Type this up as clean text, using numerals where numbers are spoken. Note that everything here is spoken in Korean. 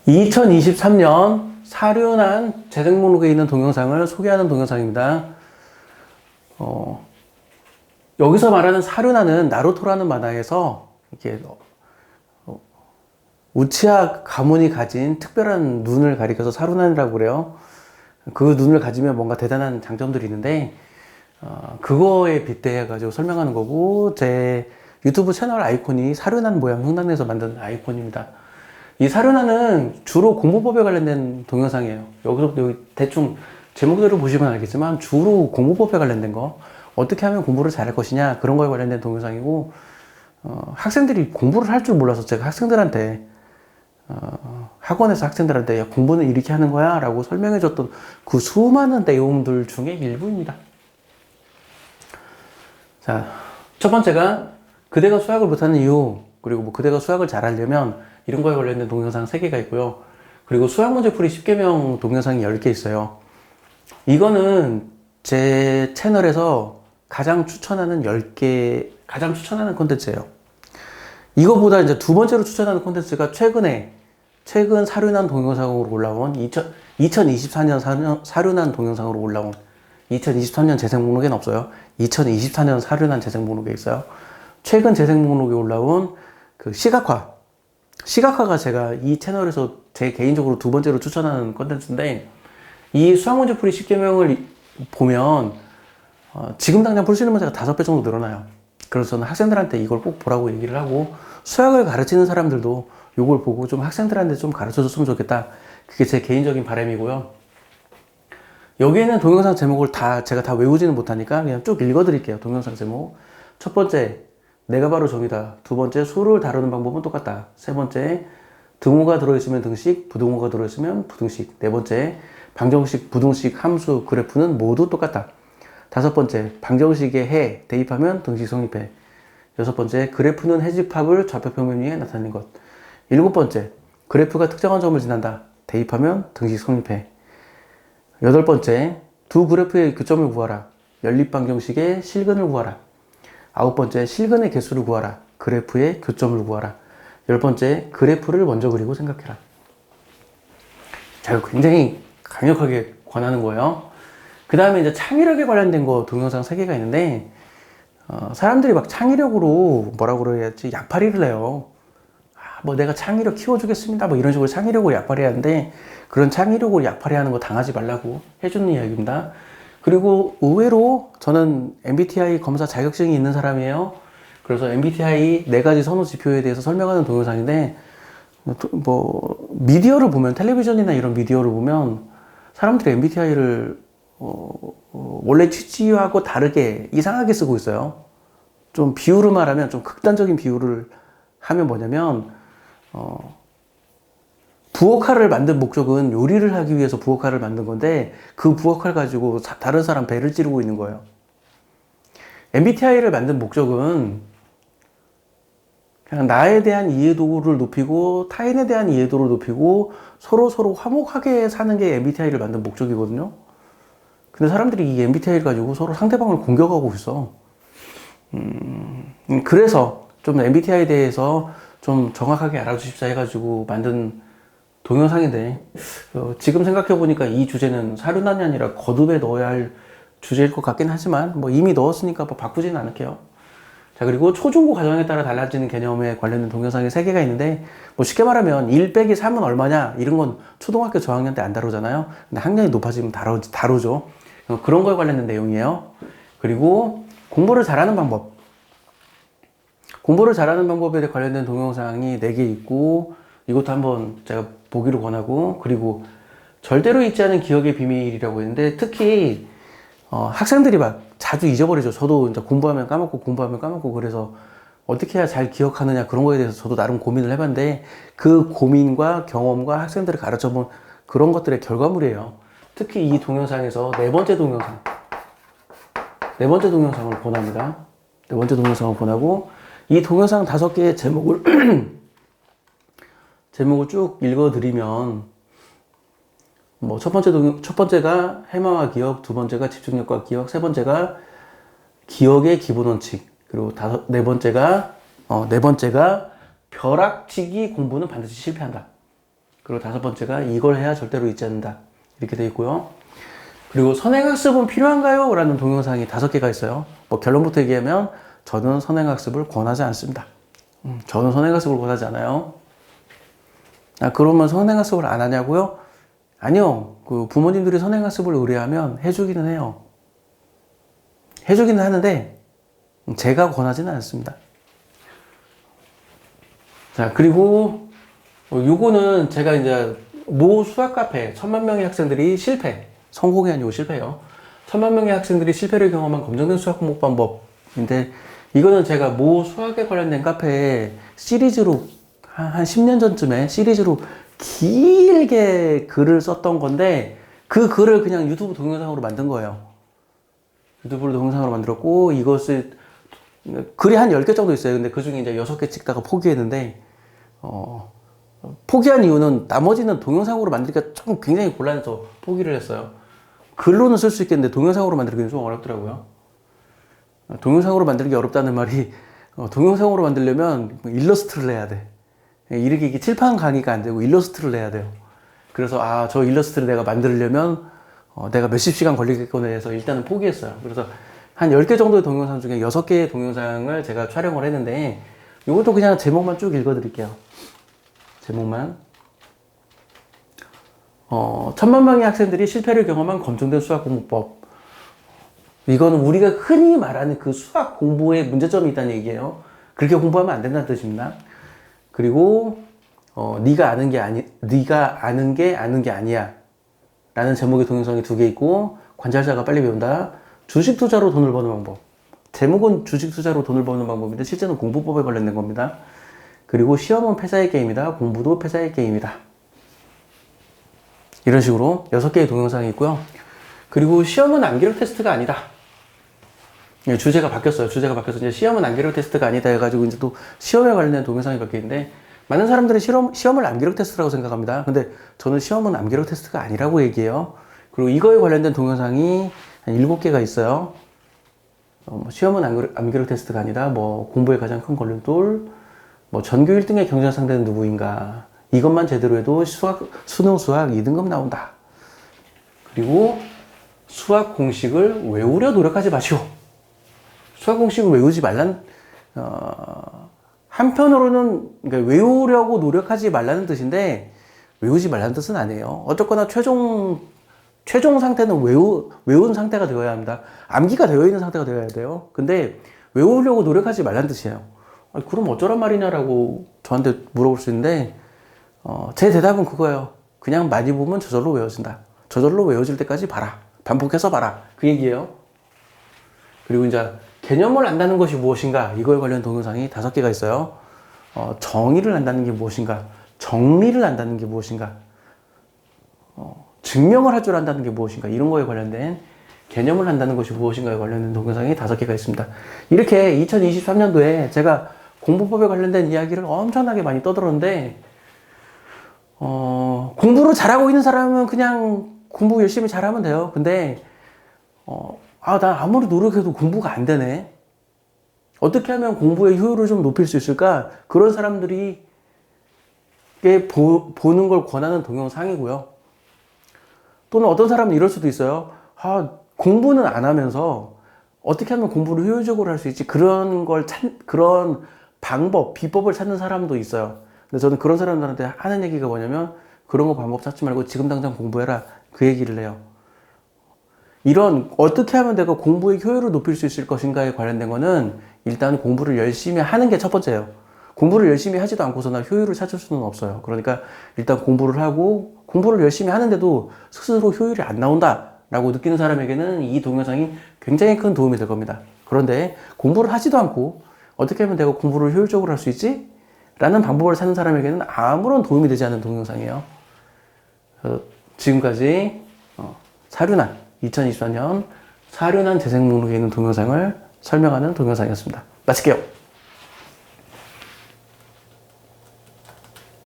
2023년 사륜한 재생 목록에 있는 동영상을 소개하는 동영상입니다. 여기서 말하는 사륜한은 나루토라는 만화에서 이렇게 우치하 가문이 가진 특별한 눈을 가리켜서 사륜한이라고 그래요. 그 눈을 가지면 뭔가 대단한 장점들이 있는데 그거에 빗대해 가지고 설명하는 거고, 제 유튜브 채널 아이콘이 사륜한 모양 흉내내서 만든 아이콘입니다. 이 사륜한은 주로 공부법에 관련된 동영상이에요. 여기서부터 여기 대충 제목대로 보시면 알겠지만 주로 공부법에 관련된 거, 어떻게 하면 공부를 잘할 것이냐, 그런 거에 관련된 동영상이고, 학생들이 공부를 할 줄 몰라서 제가 학생들한테 학원에서 학생들한테 야, 공부는 이렇게 하는 거야 라고 설명해 줬던 그 수많은 내용들 중에 일부입니다. 자, 첫 번째가 그대가 수학을 못하는 이유, 그리고 뭐 그대가 수학을 잘하려면 이런 거에 관련된 동영상 3개가 있고요. 그리고 수학 문제풀이 10개명 동영상이 10개 있어요. 이거는 제 채널에서 가장 추천하는 10개, 가장 추천하는 콘텐츠예요. 이거보다 이제 두 번째로 추천하는 콘텐츠가 최근 사륜한 동영상으로 올라온 2024년 사륜한 동영상으로 올라온, 2023년 재생 목록에는 없어요. 2024년 사륜한 재생 목록에 있어요. 최근 재생 목록에 올라온 그 시각화가 제가 이 채널에서 제 개인적으로 두 번째로 추천하는 콘텐츠인데, 이 수학 문제풀이 10개명을 보면 지금 당장 풀 수 있는 문제가 5배 정도 늘어나요. 그래서 저는 학생들한테 이걸 꼭 보라고 얘기를 하고, 수학을 가르치는 사람들도 이걸 보고 좀 학생들한테 좀 가르쳐 줬으면 좋겠다. 그게 제 개인적인 바람이고요. 여기에는 동영상 제목을 제가 다 외우지는 못하니까 그냥 쭉 읽어 드릴게요. 동영상 제목. 첫 번째, 내가 바로 정이다. 두 번째, 수를 다루는 방법은 똑같다. 세 번째, 등호가 들어있으면 등식, 부등호가 들어있으면 부등식. 네 번째, 방정식, 부등식, 함수, 그래프는 모두 똑같다. 다섯 번째, 방정식에 해, 대입하면 등식 성립해. 여섯 번째, 그래프는 해집합을 좌표평면 위에 나타내는 것. 일곱 번째, 그래프가 특정한 점을 지난다. 대입하면 등식 성립해. 여덟 번째, 두 그래프의 교점을 구하라. 연립방정식의 실근을 구하라. 아홉 번째, 실근의 개수를 구하라. 그래프의 교점을 구하라. 열 번째, 그래프를 먼저 그리고 생각해라. 제가 굉장히 강력하게 권하는 거예요. 그 다음에 이제 창의력에 관련된 거 동영상 3개가 있는데, 사람들이 막 창의력으로 뭐라고 그래야지, 약팔이를 해요. 뭐 내가 창의력 키워주겠습니다. 뭐 이런 식으로 창의력으로 약팔이 하는데, 그런 창의력으로 약팔이 하는 거 당하지 말라고 해주는 이야기입니다. 그리고 의외로 저는 MBTI 검사 자격증이 있는 사람이에요. 그래서 MBTI 4가지 선호 지표에 대해서 설명하는 동영상인데, 뭐 미디어를 보면, 텔레비전이나 이런 미디어를 보면 사람들이 MBTI를 원래 취지하고 다르게 이상하게 쓰고 있어요. 좀 비유를 말하면, 좀 극단적인 비유를 하면 뭐냐면, 부엌칼을 만든 목적은 요리를 하기 위해서 부엌칼을 만든 건데, 그 부엌칼 가지고 다른 사람 배를 찌르고 있는 거예요. MBTI를 만든 목적은 그냥 나에 대한 이해도를 높이고 타인에 대한 이해도를 높이고 서로 화목하게 사는 게 MBTI를 만든 목적이거든요. 근데 사람들이 이 MBTI를 가지고 서로 상대방을 공격하고 있어. 그래서 좀 MBTI에 대해서 좀 정확하게 알아주십사 해가지고 만든 동영상인데, 지금 생각해보니까 이 주제는 사륜한이 아니라 거듭에 넣어야 할 주제일 것 같긴 하지만, 뭐 이미 넣었으니까 뭐 바꾸지는 않을게요. 자, 그리고 초중고 과정에 따라 달라지는 개념에 관련된 동영상이 3개가 있는데, 뭐 쉽게 말하면 1 빼기 3은 얼마냐, 이런 건 초등학교 저학년 때 안 다루잖아요. 근데 학년이 높아지면 다루죠. 그런 거에 관련된 내용이에요. 그리고 공부를 잘하는 방법. 공부를 잘하는 방법에 관련된 동영상이 4개 있고, 이것도 한번 제가 보기를 권하고, 그리고 절대로 잊지 않은 기억의 비밀이라고 했는데, 특히 학생들이 막 자주 잊어버리죠. 저도 이제 공부하면 까먹고 그래서 어떻게 해야 잘 기억하느냐, 그런 거에 대해서 저도 나름 고민을 해봤는데, 그 고민과 경험과 학생들을 가르쳐본 그런 것들의 결과물이에요. 특히 이 동영상에서 네 번째 동영상을 권합니다. 네 번째 동영상을 권하고, 이 동영상 5개의 제목을 쭉 읽어드리면, 뭐 첫 번째가 해마와 기억, 두 번째가 집중력과 기억, 세 번째가 기억의 기본 원칙, 그리고 네 번째가 벼락치기 공부는 반드시 실패한다. 그리고 5번째가 이걸 해야 절대로 잊지 않는다. 이렇게 되어 있고요. 그리고 선행학습은 필요한가요? 라는 동영상이 5개가 있어요. 뭐 결론부터 얘기하면 저는 선행학습을 권하지 않습니다. 저는 선행학습을 권하지 않아요. 아, 그러면 선행학습을 안 하냐고요? 아니요. 그 부모님들이 선행학습을 의뢰하면 해주기는 해요. 해주기는 하는데 제가 권하지는 않습니다. 자, 그리고 요거는 제가 이제 모 수학 카페 1000만 명의 학생들이 실패, 성공이 아니고 실패요. 1000만 명의 학생들이 실패를 경험한 검증된 수학 공부 방법인데, 이거는 제가 모 수학에 관련된 카페에 시리즈로 한 10년 전쯤에 시리즈로 길게 글을 썼던 건데, 그 글을 그냥 유튜브 동영상으로 만든 거예요. 유튜브로 동영상으로 만들었고, 이것을 글이 한 10개 정도 있어요. 근데 그 중에 이제 6개 찍다가 포기했는데, 포기한 이유는 나머지는 동영상으로 만들기가 좀 굉장히 곤란해서 포기를 했어요. 글로는 쓸 수 있겠는데 동영상으로 만들기는 좀 어렵더라고요. 동영상으로 만들기 어렵다는 말이, 동영상으로 만들려면 일러스트를 해야 돼. 이렇게 칠판 강의가 안 되고 일러스트를 해야 돼요. 그래서 저 일러스트를 내가 만들려면 내가 몇십 시간 걸리겠구나 해서 일단은 포기했어요. 그래서 한 10개 정도의 동영상 중에 6개의 동영상을 제가 촬영을 했는데, 이것도 그냥 제목만 쭉 읽어드릴게요. 제목만. 1000만 명의 학생들이 실패를 경험한 검증된 수학 공부법. 이거는 우리가 흔히 말하는 그 수학 공부에 문제점이 있다는 얘기예요. 그렇게 공부하면 안 된다는 뜻입니다. 그리고 네가 아는 게 아는 게 아니야 라는 제목의 동영상이 2개 있고, 관찰자가 빨리 배운다. 주식 투자로 돈을 버는 방법. 제목은 주식 투자로 돈을 버는 방법인데 실제는 공부법에 관련된 겁니다. 그리고 시험은 패자의 게임이다. 공부도 패자의 게임이다. 이런 식으로 6개의 동영상이 있고요. 그리고 시험은 암기력 테스트가 아니다. 주제가 바뀌었어요. 주제가 바뀌어서 이제 시험은 암기력 테스트가 아니다 해가지고 이제 또 시험에 관련된 동영상이 바뀌는데, 많은 사람들이 시험을 암기력 테스트라고 생각합니다. 근데 저는 시험은 암기력 테스트가 아니라고 얘기해요. 그리고 이거에 관련된 동영상이 한 7개가 있어요. 시험은 암기력 테스트가 아니다. 공부의 가장 큰 걸림돌. 전교 1등의 경쟁 상대는 누구인가. 이것만 제대로 해도 수능 수학 2등급 나온다. 그리고 수학 공식을 외우려 노력하지 마시오. 수학 공식을 외우지 말란, 한편으로는, 그러니까 외우려고 노력하지 말라는 뜻인데, 외우지 말라는 뜻은 아니에요. 어쨌거나 최종 상태는 외운 상태가 되어야 합니다. 암기가 되어 있는 상태가 되어야 돼요. 근데 외우려고 노력하지 말라는 뜻이에요. 그럼 어쩌란 말이냐라고 저한테 물어볼 수 있는데, 제 대답은 그거예요. 그냥 많이 보면 저절로 외워진다. 저절로 외워질 때까지 봐라. 반복해서 봐라. 그 얘기예요. 그리고 이제 개념을 안다는 것이 무엇인가, 이거에 관련 동영상이 5개가 있어요. 정의를 안다는 게 무엇인가, 정리를 안다는 게 무엇인가, 증명을 할 줄 안다는 게 무엇인가, 이런 거에 관련된 개념을 안다는 것이 무엇인가에 관련된 동영상이 5개가 있습니다. 이렇게 2023년도에 제가 공부법에 관련된 이야기를 엄청나게 많이 떠들었는데, 공부를 잘하고 있는 사람은 그냥 공부 열심히 잘하면 돼요. 근데 나 아무리 노력해도 공부가 안 되네. 어떻게 하면 공부의 효율을 좀 높일 수 있을까? 그런 사람들이 보는 걸 권하는 동영상이고요. 또는 어떤 사람은 이럴 수도 있어요. 공부는 안 하면서 어떻게 하면 공부를 효율적으로 할 수 있지? 그런 방법, 비법을 찾는 사람도 있어요. 근데 저는 그런 사람들한테 하는 얘기가 뭐냐면, 그런 거 방법 찾지 말고 지금 당장 공부해라. 그 얘기를 해요. 이런 어떻게 하면 내가 공부의 효율을 높일 수 있을 것인가에 관련된 거는 일단 공부를 열심히 하는 게 첫 번째예요. 공부를 열심히 하지도 않고서나 효율을 찾을 수는 없어요. 그러니까 일단 공부를 하고, 공부를 열심히 하는데도 스스로 효율이 안 나온다 라고 느끼는 사람에게는 이 동영상이 굉장히 큰 도움이 될 겁니다. 그런데 공부를 하지도 않고 어떻게 하면 내가 공부를 효율적으로 할 수 있지? 라는 방법을 찾는 사람에게는 아무런 도움이 되지 않는 동영상이에요. 지금까지 사륜안 2024년 사륜안 재생 목록에 있는 동영상을 설명하는 동영상이었습니다. 마칠게요.